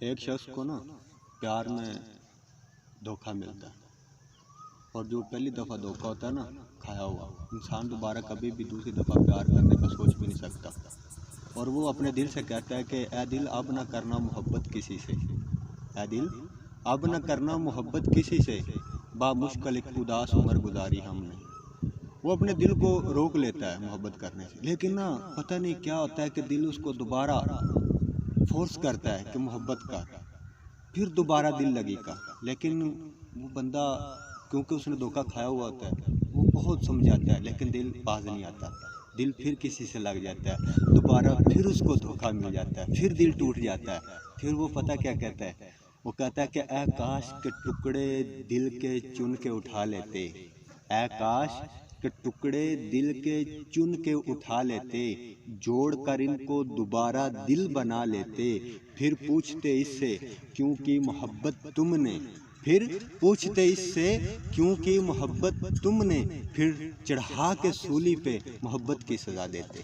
ایک شخص کو نا پیار میں دھوکہ ملتا ہے، اور جو پہلی دفعہ دھوکہ ہوتا ہے نا کھایا ہوا، انسان دوبارہ کبھی بھی دوسری دفعہ پیار کرنے کا سوچ بھی نہیں سکتا، اور وہ اپنے دل سے کہتا ہے کہ اے دل اب نہ کرنا محبت کسی سے، اے دل اب نہ کرنا محبت کسی سے، با مشکل ایک اداس عمر گزاری ہم نے۔ وہ اپنے دل کو روک لیتا ہے محبت کرنے سے، لیکن نا پتہ نہیں کیا ہوتا ہے کہ دل اس کو دوبارہ فورس کرتا ہے کہ محبت کر، پھر دوبارہ دل لگی کا، لیکن وہ بندہ کیونکہ اس نے دھوکہ کھایا ہوا ہوتا ہے وہ بہت سمجھاتا ہے، لیکن دل باز نہیں آتا، دل پھر کسی سے لگ جاتا ہے، دوبارہ پھر اس کو دھوکہ مل جاتا ہے، پھر دل ٹوٹ جاتا ہے، پھر وہ پتہ کیا کہتا ہے، وہ کہتا ہے کہ اے کاش کے ٹکڑے دل کے چن کے اٹھا لیتے، اے کاش کہ ٹکڑے دل کے چن کے اٹھا لیتے، جوڑ کر ان کو دوبارہ دل بنا لیتے، پھر پوچھتے اس سے کیوں کی محبت تم نے، پھر پوچھتے اس سے کیوں کی محبت تم نے، پھر چڑھا کے سولی پہ محبت کی سزا دیتے۔